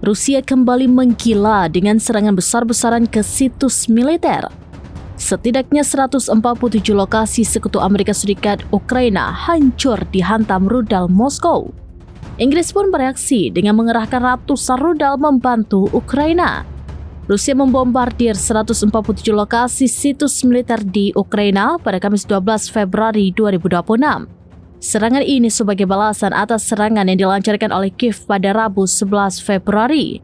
Rusia kembali menggila dengan serangan besar-besaran ke situs militer. Setidaknya 147 lokasi sekutu Amerika Serikat Ukraina hancur dihantam rudal Moskow. Inggris pun bereaksi dengan mengerahkan ratusan rudal membantu Ukraina. Rusia membombardir 147 lokasi situs militer di Ukraina pada Kamis 12 Februari 2026. Serangan ini sebagai balasan atas serangan yang dilancarkan oleh Kiev pada Rabu 11 Februari.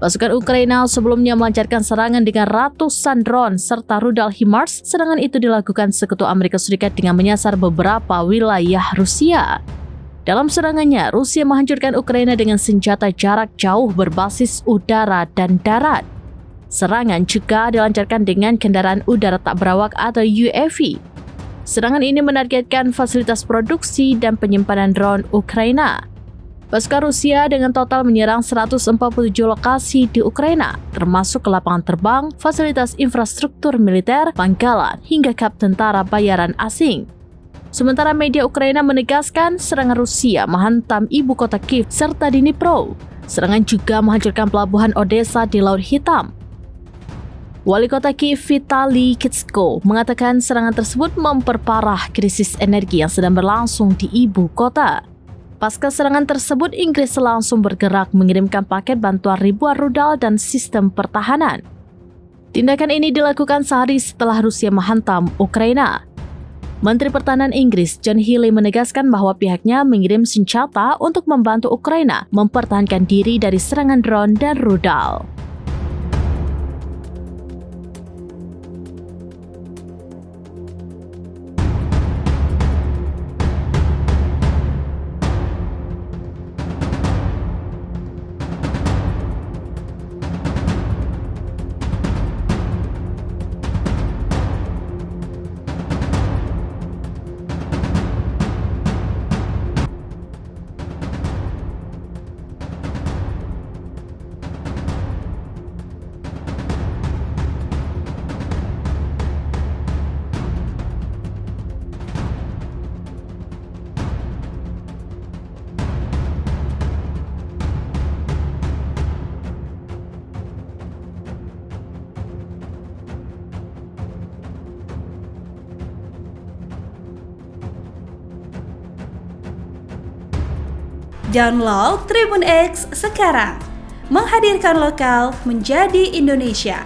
Pasukan Ukraina sebelumnya melancarkan serangan dengan ratusan drone serta rudal HIMARS. Serangan itu dilakukan Sekutu Amerika Serikat dengan menyasar beberapa wilayah Rusia. Dalam serangannya, Rusia menghancurkan Ukraina dengan senjata jarak jauh berbasis udara dan darat. Serangan juga dilancarkan dengan kendaraan udara tak berawak atau UAV. Serangan ini menargetkan fasilitas produksi dan penyimpanan drone Ukraina. Pasukan Rusia dengan total menyerang 147 lokasi di Ukraina, termasuk lapangan terbang, fasilitas infrastruktur militer, pangkalan, hingga kap tentara bayaran asing. Sementara media Ukraina menegaskan serangan Rusia menghantam ibu kota Kiev serta Dnipro. Serangan juga menghancurkan pelabuhan Odessa di Laut Hitam. Wali kota Kiev Vitali Klitschko mengatakan serangan tersebut memperparah krisis energi yang sedang berlangsung di ibu kota. Pasca serangan tersebut, Inggris langsung bergerak mengirimkan paket bantuan ribuan rudal dan sistem pertahanan. Tindakan ini dilakukan sehari setelah Rusia menghantam Ukraina. Menteri Pertahanan Inggris John Healey menegaskan bahwa pihaknya mengirim senjata untuk membantu Ukraina mempertahankan diri dari serangan drone dan rudal. Download Tribun X sekarang, menghadirkan lokal menjadi Indonesia.